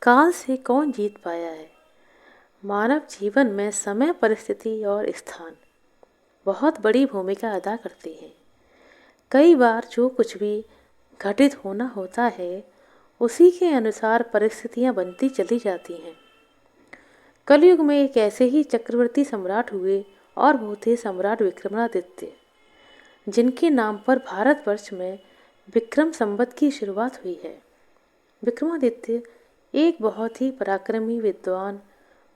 काल से कौन जीत पाया है। मानव जीवन में समय, परिस्थिति और स्थान बहुत बड़ी भूमिका अदा करते हैं। कई बार जो कुछ भी घटित होना होता है, उसी के अनुसार परिस्थितियां बनती चली जाती हैं। कलयुग में एक ऐसे ही चक्रवर्ती सम्राट हुए और वो थे सम्राट विक्रमादित्य, जिनके नाम पर भारतवर्ष में विक्रम संवत की शुरुआत हुई है। विक्रमादित्य एक बहुत ही पराक्रमी, विद्वान,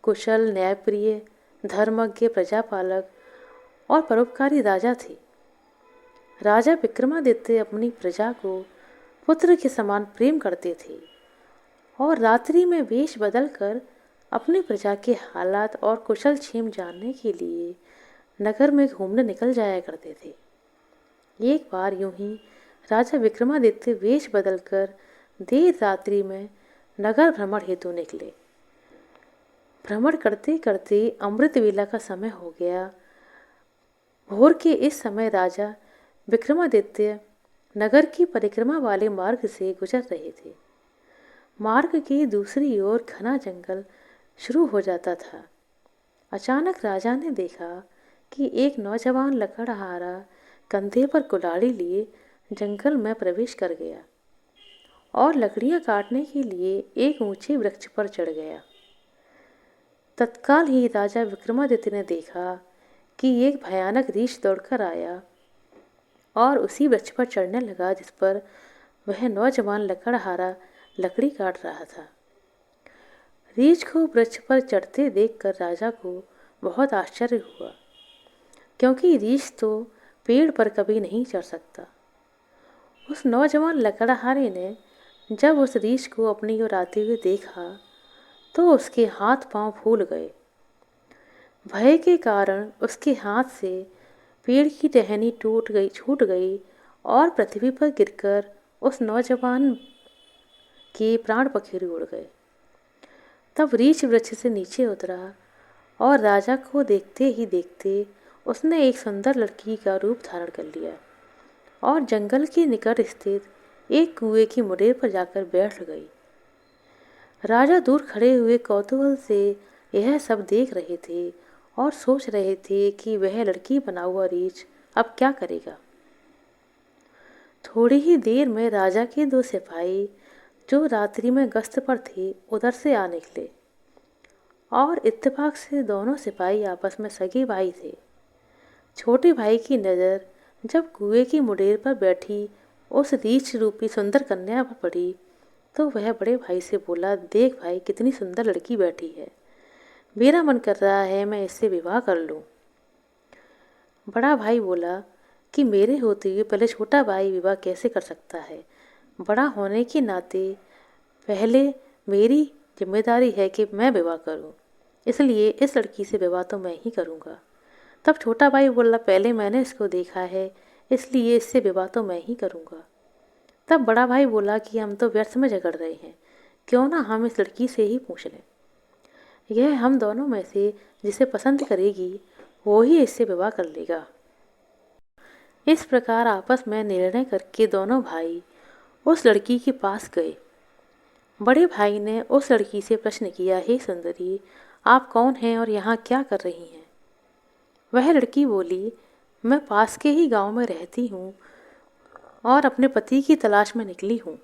कुशल, न्यायप्रिय, धर्मज्ञ, प्रजापालक और परोपकारी राजा थे। राजा विक्रमादित्य अपनी प्रजा को पुत्र के समान प्रेम करते थे और रात्रि में वेश बदलकर अपनी प्रजा के हालात और कुशल क्षेम जानने के लिए नगर में घूमने निकल जाया करते थे। एक बार यूं ही राजा विक्रमादित्य वेश बदलकर देर रात्रि में नगर भ्रमण हेतु निकले। भ्रमण करते करते अमृत वेला का समय हो गया। भोर के इस समय राजा विक्रमादित्य नगर की परिक्रमा वाले मार्ग से गुजर रहे थे। मार्ग की दूसरी ओर घना जंगल शुरू हो जाता था। अचानक राजा ने देखा कि एक नौजवान लकड़हारा कंधे पर कुल्हाड़ी लिए जंगल में प्रवेश कर गया और लकड़ियां काटने के लिए एक ऊंचे वृक्ष पर चढ़ गया। तत्काल ही राजा विक्रमादित्य ने देखा कि एक भयानक रीछ दौड़कर आया और उसी वृक्ष पर चढ़ने लगा जिस पर वह नौजवान लकड़हारा लकड़ी काट रहा था। रीछ को वृक्ष पर चढ़ते देखकर राजा को बहुत आश्चर्य हुआ, क्योंकि रीछ तो पेड़ पर कभी नहीं चढ़ सकता। उस नौजवान लकड़हारे ने जब उस रीछ को अपनी ओर आते हुए देखा तो उसके हाथ पांव फूल गए। भय के कारण उसके हाथ से पेड़ की टहनी छूट गई और पृथ्वी पर गिरकर उस नौजवान के प्राण पखेरु उड़ गए। तब रीछ वृक्ष से नीचे उतरा और राजा को देखते ही देखते उसने एक सुंदर लड़की का रूप धारण कर लिया और जंगल के निकट स्थित एक कुएं की मुडेर पर जाकर बैठ गई। राजा दूर खड़े हुए कौतूहल से यह सब देख रहे थे और सोच रहे थे कि वह लड़की बना हुआ रीछ अब क्या करेगा। थोड़ी ही देर में राजा के दो सिपाही जो रात्रि में गश्त पर थे उधर से आ निकले और इत्तेफाक से दोनों सिपाही आपस में सगे भाई थे। छोटे भाई की नज़र जब कुएं की मुडेर पर बैठी उस रीछ रूपी सुंदर कन्या पर पड़ी तो वह बड़े भाई से बोला, देख भाई, कितनी सुंदर लड़की बैठी है, मेरा मन कर रहा है मैं इससे विवाह कर लूं। बड़ा भाई बोला कि मेरे होते हुए पहले छोटा भाई विवाह कैसे कर सकता है। बड़ा होने के नाते पहले मेरी जिम्मेदारी है कि मैं विवाह करूं, इसलिए इस लड़की से विवाह तो मैं ही करूंगा। तब छोटा भाई बोला, पहले मैंने इसको देखा है इसलिए इससे विवाह तो मैं ही करूंगा। तब बड़ा भाई बोला कि हम तो व्यर्थ में झगड़ रहे हैं, क्यों ना हम इस लड़की से ही पूछ लें। यह हम दोनों में से जिसे पसंद करेगी वो ही इससे विवाह कर लेगा। इस प्रकार आपस में निर्णय करके दोनों भाई उस लड़की के पास गए। बड़े भाई ने उस लड़की से प्रश्न किया, हे सुंदरी, आप कौन हैं और यहाँ क्या कर रही हैं। वह लड़की बोली, मैं पास के ही गांव में रहती हूँ और अपने पति की तलाश में निकली हूँ।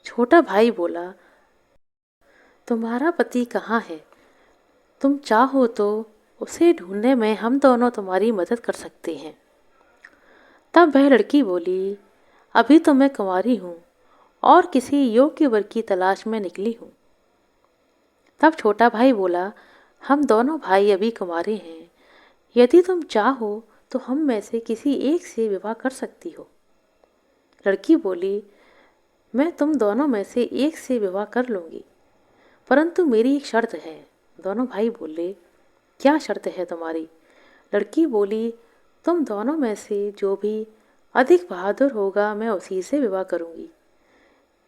छोटा भाई बोला, तुम्हारा पति कहाँ है? तुम चाहो तो उसे ढूंढने में हम दोनों तुम्हारी मदद कर सकते हैं। तब वह लड़की बोली, अभी तो मैं कुंवारी हूँ और किसी योग्य वर की तलाश में निकली हूँ। तब छोटा भाई बोला, हम दोनों भाई अभी कुंवारे हैं, यदि तुम चाहो तो हम में से किसी एक से विवाह कर सकती हो। लड़की बोली, मैं तुम दोनों में से एक से विवाह कर लूँगी, परंतु मेरी एक शर्त है। दोनों भाई बोले, क्या शर्त है तुम्हारी? लड़की बोली, तुम दोनों में से जो भी अधिक बहादुर होगा मैं उसी से विवाह करूँगी।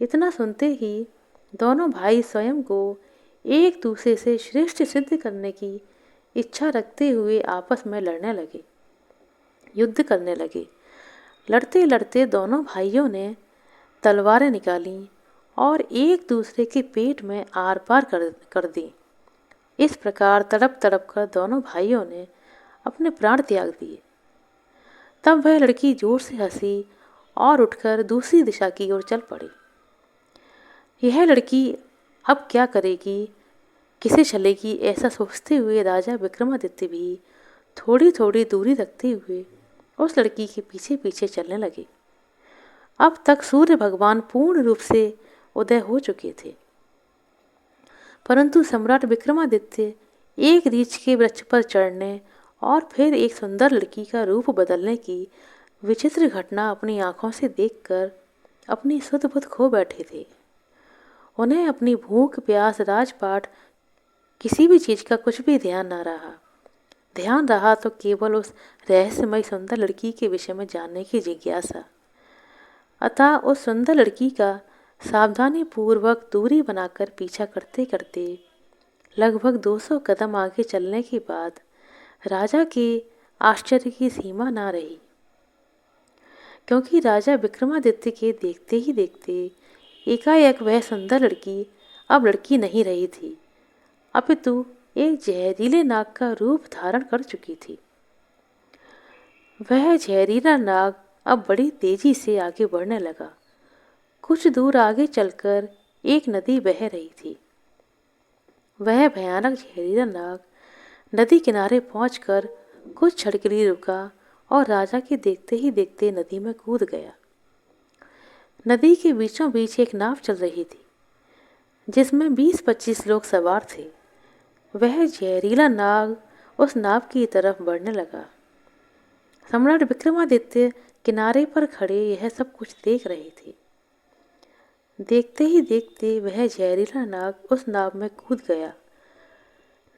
इतना सुनते ही दोनों भाई स्वयं को एक दूसरे से श्रेष्ठ सिद्ध करने की इच्छा रखते हुए आपस में लड़ने लगे, युद्ध करने लगे। लड़ते लड़ते दोनों भाइयों ने तलवारें निकालीं और एक दूसरे के पेट में आर पार कर दी। इस प्रकार तड़प तड़प कर दोनों भाइयों ने अपने प्राण त्याग दिए। तब वह लड़की जोर से हंसी और उठकर दूसरी दिशा की ओर चल पड़ी। यह लड़की अब क्या करेगी, किसे चलेगी, ऐसा सोचते हुए राजा विक्रमादित्य भी थोड़ी थोड़ी दूरी रखते हुए उस लड़की के पीछे पीछे चलने लगे। अब तक सूर्य भगवान पूर्ण रूप से उदय हो चुके थे, परंतु सम्राट विक्रमादित्य एक रीछ के वृक्ष पर चढ़ने और फिर एक सुंदर लड़की का रूप बदलने की विचित्र घटना अपनी आंखों से देखकर अपनी सुध बुध खो बैठे थे। उन्हें अपनी भूख, प्यास, राजपाट, किसी भी चीज का कुछ भी ध्यान न रहा। ध्यान रहा तो केवल उस रहस्यमय सुंदर लड़की के विषय में जानने की जिज्ञासा। अतः उस सुंदर लड़की का सावधानी पूर्वक दूरी बनाकर पीछा करते करते लगभग 200 कदम आगे चलने के बाद राजा के आश्चर्य की सीमा ना रही, क्योंकि राजा विक्रमादित्य के देखते ही देखते एकाएक वह सुंदर लड़की अब लड़की नहीं रही थी, अपितु एक जहरीले नाग का रूप धारण कर चुकी थी। वह जहरीला नाग अब बड़ी तेजी से आगे बढ़ने लगा। कुछ दूर आगे चलकर एक नदी बह रही थी। वह भयानक जहरीला नाग नदी किनारे पहुंचकर कुछ क्षण के लिए रुका और राजा के देखते ही देखते नदी में कूद गया। नदी के बीचों बीच एक नाव चल रही थी जिसमें 20-25 लोग सवार थे। वह जहरीला नाग उस नाव की तरफ बढ़ने लगा। सम्राट विक्रमादित्य किनारे पर खड़े यह सब कुछ देख रहे थे। देखते ही देखते वह जहरीला नाग उस नाव में कूद गया।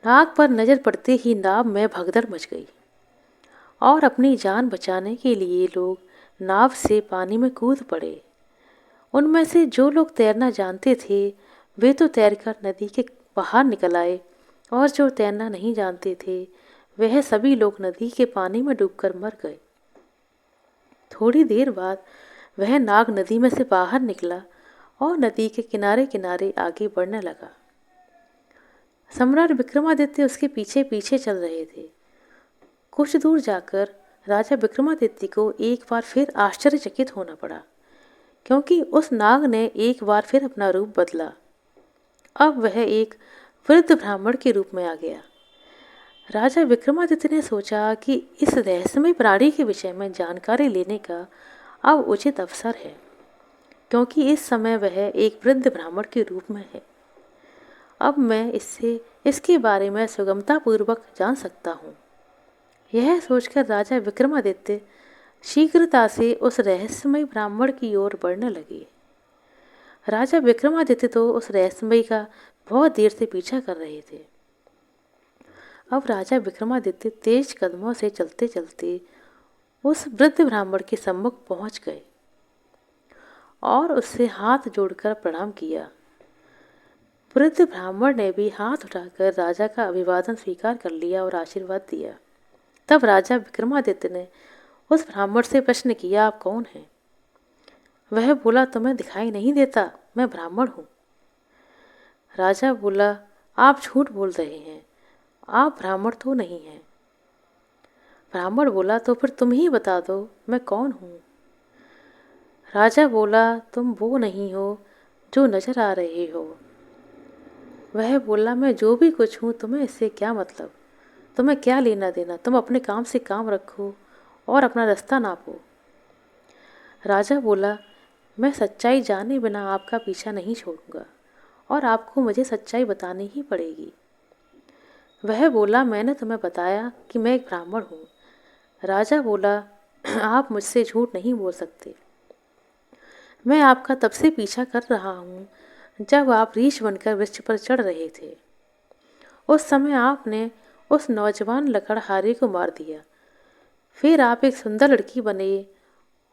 नाग पर नजर पड़ते ही नाव में भगदड़ मच गई और अपनी जान बचाने के लिए लोग नाव से पानी में कूद पड़े। उनमें से जो लोग तैरना जानते थे वे तो तैरकर नदी के बाहर निकल आए, और जो तैरना नहीं जानते थे वह सभी लोग नदी के पानी में डूबकर मर गए। थोड़ी देर बाद वह नाग नदी में से बाहर निकला और नदी के किनारे किनारे आगे बढ़ने लगा। सम्राट विक्रमादित्य उसके पीछे पीछे चल रहे थे। कुछ दूर जाकर राजा विक्रमादित्य को एक बार फिर आश्चर्यचकित होना पड़ा, क्योंकि उस नाग ने एक बार फिर अपना रूप बदला। अब वह एक वृद्ध ब्राह्मण के रूप में आ गया। राजा विक्रमादित्य ने सोचा कि इस रहस्यमय प्राणी के विषय में जानकारी लेने का अब उचित अवसर है, क्योंकि इस समय वह एक वृद्ध ब्राह्मण के रूप में है। अब मैं इसके बारे में सुगमतापूर्वक जान सकता हूँ। यह सोचकर राजा विक्रमादित्य शीघ्रता से उस रहस्यमय ब्राह्मण की ओर बढ़ने लगे। राजा विक्रमादित्य तो उस रहस्यमय का बहुत देर से पीछा कर रहे थे। अब राजा विक्रमादित्य तेज कदमों से चलते चलते उस वृद्ध ब्राह्मण के सम्मुख पहुंच गए और उससे हाथ जोड़कर प्रणाम किया। वृद्ध ब्राह्मण ने भी हाथ उठाकर राजा का अभिवादन स्वीकार कर लिया और आशीर्वाद दिया। तब राजा विक्रमादित्य ने उस ब्राह्मण से प्रश्न किया, आप कौन हैं? वह बोला, तुम्हें दिखाई नहीं देता, मैं ब्राह्मण हूँ। राजा बोला, आप झूठ बोल रहे हैं, आप ब्राह्मण तो नहीं हैं। ब्राह्मण बोला, तो फिर तुम ही बता दो मैं कौन हूँ। राजा बोला, तुम वो नहीं हो जो नजर आ रहे हो। वह बोला, मैं जो भी कुछ हूँ तुम्हें इससे क्या मतलब, तुम्हें क्या लेना देना, तुम अपने काम से काम रखो और अपना रास्ता नापो। राजा बोला, मैं सच्चाई जाने बिना आपका पीछा नहीं छोड़ूंगा और आपको मुझे सच्चाई बतानी ही पड़ेगी। वह बोला, मैंने तुम्हें बताया कि मैं एक ब्राह्मण हूँ। राजा बोला, आप मुझसे झूठ नहीं बोल सकते। मैं आपका तब से पीछा कर रहा हूँ जब आप रीछ बनकर वृक्ष पर चढ़ रहे थे। उस समय आपने उस नौजवान लकड़हारे को मार दिया। फिर आप एक सुंदर लड़की बने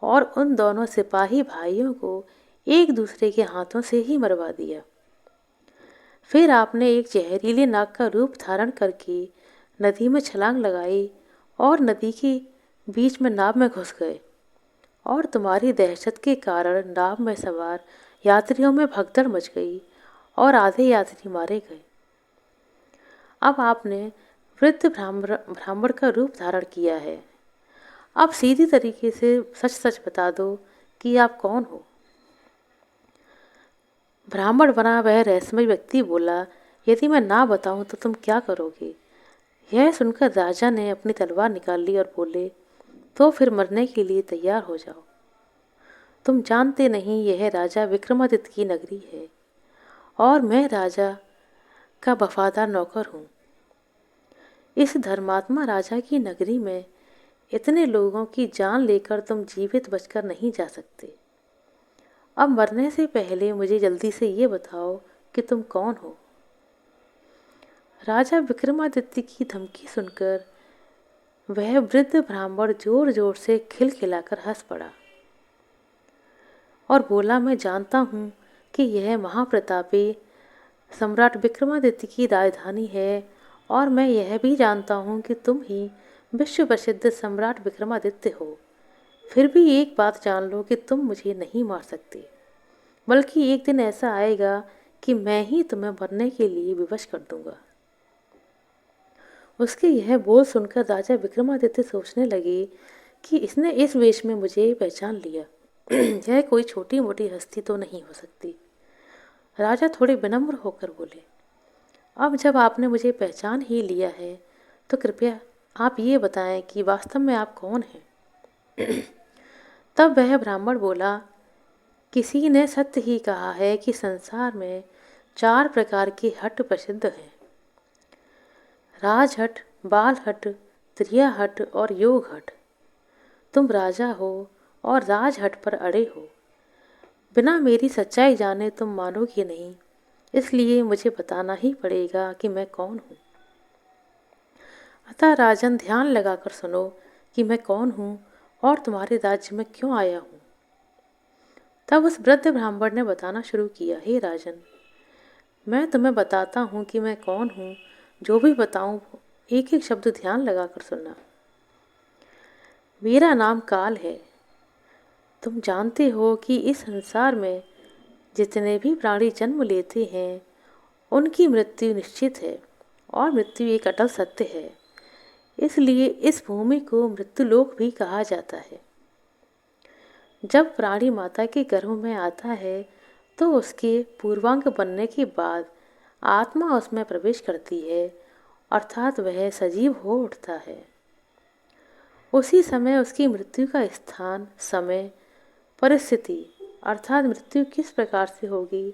और उन दोनों सिपाही भाइयों को एक दूसरे के हाथों से ही मरवा दिया। फिर आपने एक जहरीले नाग का रूप धारण करके नदी में छलांग लगाई और नदी के बीच में नाव में घुस गए, और तुम्हारी दहशत के कारण नाव में सवार यात्रियों में भगदड़ मच गई और आधे यात्री मारे गए। अब आपने वृद्ध ब्राह्मण का रूप धारण किया है। अब सीधी तरीके से सच सच बता दो कि आप कौन हो। ब्राह्मण बना वह रहस्यमय व्यक्ति बोला, यदि मैं ना बताऊं तो तुम क्या करोगे? यह सुनकर राजा ने अपनी तलवार निकाल ली और बोले, तो फिर मरने के लिए तैयार हो जाओ। तुम जानते नहीं यह राजा विक्रमादित्य की नगरी है और मैं राजा का वफादार नौकर हूँ। इस धर्मात्मा राजा की नगरी में इतने लोगों की जान लेकर तुम जीवित बचकर नहीं जा सकते। अब मरने से पहले मुझे जल्दी से ये बताओ कि तुम कौन हो। राजा विक्रमादित्य की धमकी सुनकर वह वृद्ध ब्राह्मण जोर जोर से खिलखिलाकर हंस पड़ा और बोला, मैं जानता हूँ कि यह महाप्रतापी सम्राट विक्रमादित्य की राजधानी है और मैं यह भी जानता हूँ कि तुम ही विश्व प्रसिद्ध सम्राट विक्रमादित्य हो। फिर भी एक बात जान लो कि तुम मुझे नहीं मार सकते, बल्कि एक दिन ऐसा आएगा कि मैं ही तुम्हें मरने के लिए विवश कर दूंगा। उसके यह बोल सुनकर राजा विक्रमादित्य सोचने लगे कि इसने इस वेश में मुझे पहचान लिया। यह कोई छोटी मोटी हस्ती तो नहीं हो सकती। राजा थोड़े विनम्र होकर बोले, अब जब आपने मुझे पहचान ही लिया है तो कृपया आप ये बताएं कि वास्तव में आप कौन हैं। तब वह ब्राह्मण बोला, किसी ने सत्य ही कहा है कि संसार में 4 प्रकार के हट प्रसिद्ध हैं, राजहट, बालहट, त्रियाहट और योगहट। तुम राजा हो और राजहट पर अड़े हो। बिना मेरी सच्चाई जाने तुम मानोगे नहीं, इसलिए मुझे बताना ही पड़ेगा कि मैं कौन हूँ। अतः राजन, ध्यान लगाकर सुनो कि मैं कौन हूँ और तुम्हारे राज्य में क्यों आया हूँ। तब उस वृद्ध ब्राह्मण ने बताना शुरू किया, हे राजन, मैं तुम्हें बताता हूँ कि मैं कौन हूँ। जो भी बताऊँ एक एक शब्द ध्यान लगाकर सुनना। मेरा नाम काल है। तुम जानते हो कि इस संसार में जितने भी प्राणी जन्म लेते हैं उनकी मृत्यु निश्चित है और मृत्यु एक अटल सत्य है। इसलिए इस भूमि को मृत्युलोक भी कहा जाता है। जब प्राणी माता के गर्भ में आता है तो उसके पूर्वांग बनने के बाद आत्मा उसमें प्रवेश करती है, अर्थात वह सजीव हो उठता है। उसी समय उसकी मृत्यु का स्थान, समय, परिस्थिति अर्थात मृत्यु किस प्रकार से होगी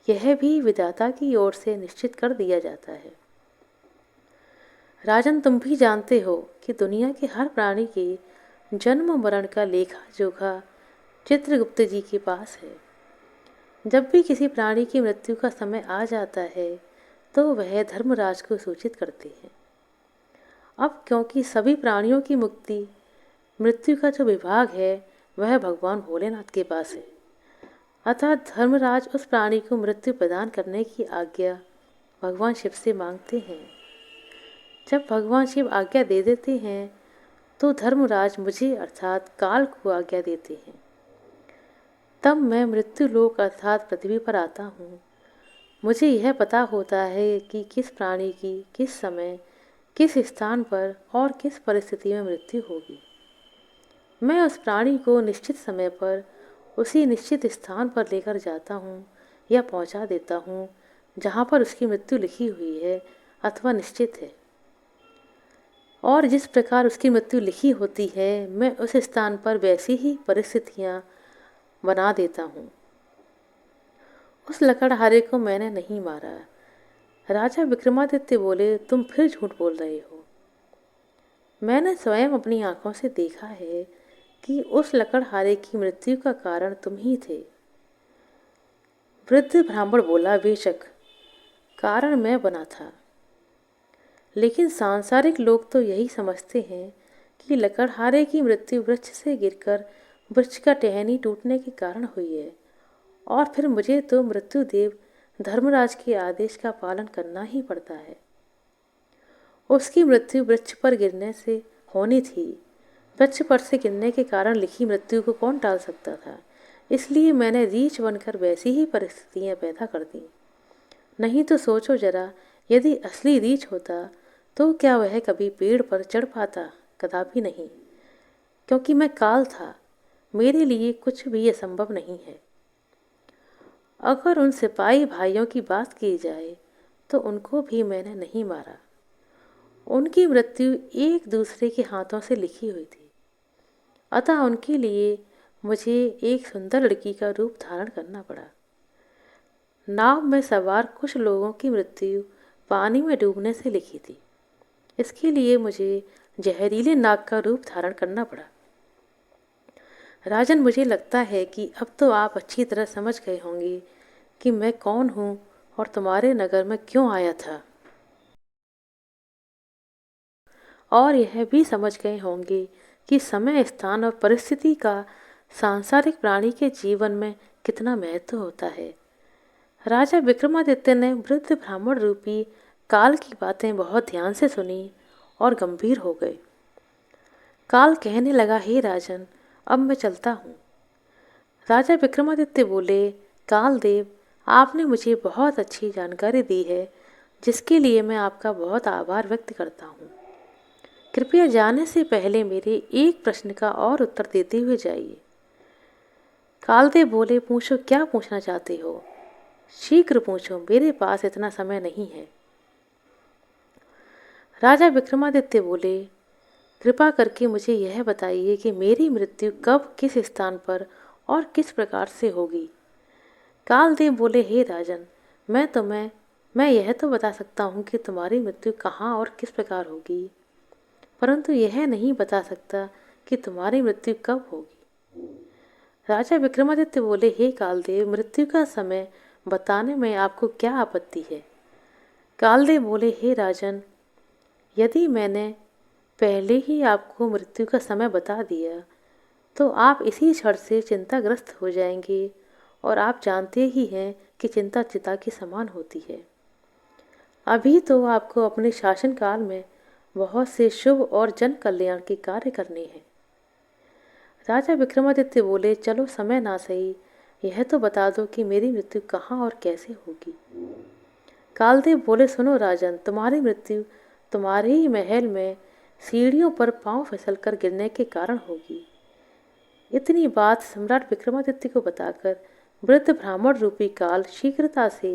यह भी विधाता की ओर से निश्चित कर दिया जाता है। राजन, तुम भी जानते हो कि दुनिया के हर प्राणी के जन्म मरण का लेखा जोखा चित्रगुप्त जी के पास है। जब भी किसी प्राणी की मृत्यु का समय आ जाता है तो वह धर्मराज को सूचित करते हैं। अब क्योंकि सभी प्राणियों की मुक्ति, मृत्यु का जो विभाग है वह भगवान भोलेनाथ के पास है, अतः धर्मराज उस प्राणी को मृत्यु प्रदान करने की आज्ञा भगवान शिव से मांगते हैं। जब भगवान शिव आज्ञा दे देते हैं तो धर्मराज मुझे अर्थात काल को आज्ञा देते हैं। तब मैं मृत्यु लोक अर्थात पृथ्वी पर आता हूँ। मुझे यह पता होता है कि किस प्राणी की किस समय, किस स्थान पर और किस परिस्थिति में मृत्यु होगी। मैं उस प्राणी को निश्चित समय पर उसी निश्चित स्थान पर लेकर जाता हूँ या पहुँचा देता हूँ जहाँ पर उसकी मृत्यु लिखी हुई है अथवा निश्चित है। और जिस प्रकार उसकी मृत्यु लिखी होती है मैं उस स्थान पर वैसी ही परिस्थितियाँ बना देता हूँ। उस लकड़हारे को मैंने नहीं मारा। राजा विक्रमादित्य बोले, तुम फिर झूठ बोल रहे हो। मैंने स्वयं अपनी आंखों से देखा है कि उस लकड़हारे की मृत्यु का कारण तुम ही थे। वृद्ध ब्राह्मण बोला, बेशक कारण मैं बना था, लेकिन सांसारिक लोग तो यही समझते हैं कि लकड़हारे की मृत्यु वृक्ष से गिरकर वृक्ष का टहनी टूटने के कारण हुई है और फिर मुझे तो मृत्युदेव धर्मराज के आदेश का पालन करना ही पड़ता है। उसकी मृत्यु वृक्ष पर गिरने से होनी थी। वृक्ष पर से गिरने के कारण लिखी मृत्यु को कौन टाल सकता था? इसलिए मैंने रीछ बनकर वैसी ही परिस्थितियां पैदा कर दी। नहीं तो सोचो जरा, यदि असली रीछ होता तो क्या वह कभी पेड़ पर चढ़ पाता? कदापि नहीं, क्योंकि मैं काल था। मेरे लिए कुछ भी असंभव नहीं है। अगर उन सिपाही भाइयों की बात की जाए तो उनको भी मैंने नहीं मारा। उनकी मृत्यु एक दूसरे के हाथों से लिखी हुई थी, अतः उनके लिए मुझे एक सुंदर लड़की का रूप धारण करना पड़ा। नाव में सवार कुछ लोगों की मृत्यु पानी में डूबने से लिखी थी, इसके लिए मुझे जहरीले नाग का रूप धारण करना पड़ा। राजन, मुझे लगता है कि अब तो आप अच्छी तरह समझ गए होंगे कि मैं कौन हूँ और तुम्हारे नगर में क्यों आया था, और यह भी समझ गए होंगे कि समय, स्थान और परिस्थिति का सांसारिक प्राणी के जीवन में कितना महत्व होता है। राजा विक्रमादित्य ने वृद्ध ब्राह्मण रूपी काल की बातें बहुत ध्यान से सुनी और गंभीर हो गए। काल कहने लगा, हे राजन, अब मैं चलता हूँ। राजा विक्रमादित्य बोले, कालदेव, आपने मुझे बहुत अच्छी जानकारी दी है, जिसके लिए मैं आपका बहुत आभार व्यक्त करता हूँ। कृपया जाने से पहले मेरे एक प्रश्न का और उत्तर देते हुए जाइए। कालदेव बोले, पूछो, क्या पूछना चाहते हो? शीघ्र पूछो, मेरे पास इतना समय नहीं है। राजा विक्रमादित्य बोले, कृपा करके मुझे यह बताइए कि मेरी मृत्यु कब, किस स्थान पर और किस प्रकार से होगी। कालदेव बोले, हे राजन, मैं यह तो बता सकता हूँ कि तुम्हारी मृत्यु कहाँ और किस प्रकार होगी, परंतु यह नहीं बता सकता कि तुम्हारी मृत्यु कब होगी। राजा विक्रमादित्य बोले, हे कालदेव, मृत्यु का समय बताने में आपको क्या आपत्ति है? कालदेव बोले, हे राजन, यदि मैंने पहले ही आपको मृत्यु का समय बता दिया तो आप इसी क्षण से चिंताग्रस्त हो जाएंगे, और आप जानते ही हैं कि चिंता चिता के समान होती है। अभी तो आपको अपने शासनकाल में बहुत से शुभ और जन कल्याण के कार्य करने हैं। राजा विक्रमादित्य बोले, चलो समय ना सही, यह तो बता दो कि मेरी मृत्यु कहाँ और कैसे होगी। कालदेव बोले, सुनो राजन, तुम्हारी मृत्यु तुम्हारे ही महल में सीढ़ियों पर पांव फिसलकर गिरने के कारण होगी। इतनी बात सम्राट विक्रमादित्य को बताकर वृद्ध ब्राह्मण रूपी काल शीघ्रता से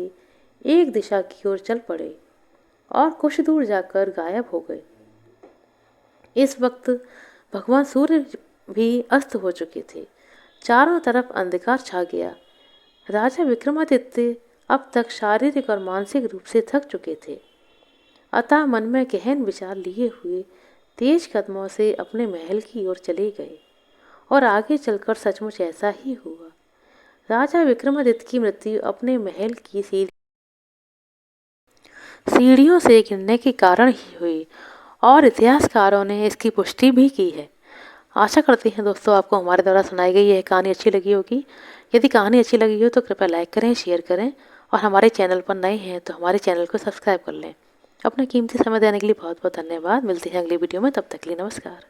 एक दिशा की ओर चल पड़े और कुछ दूर जाकर गायब हो गए। इस वक्त भगवान सूर्य भी अस्त हो चुके थे। चारों तरफ अंधकार छा गया। राजा विक्रमादित्य अब तक शारीरिक और मानसिक रूप से थक चुके थे, अतः मन में गहन विचार लिए हुए तेज कदमों से अपने महल की ओर चले गए, और आगे चलकर सचमुच ऐसा ही हुआ। राजा विक्रमादित्य की मृत्यु अपने महल की सीढ़ियों से गिरने के कारण ही हुई, और इतिहासकारों ने इसकी पुष्टि भी की है। आशा करते हैं दोस्तों आपको हमारे द्वारा सुनाई गई यह कहानी अच्छी लगी होगी। यदि कहानी अच्छी लगी हो तो कृपया लाइक करें, शेयर करें, और हमारे चैनल पर नए हैं तो हमारे चैनल को सब्सक्राइब कर लें। अपना कीमती समय देने के लिए बहुत बहुत धन्यवाद। मिलते हैं अगली वीडियो में, तब तक के लिए नमस्कार।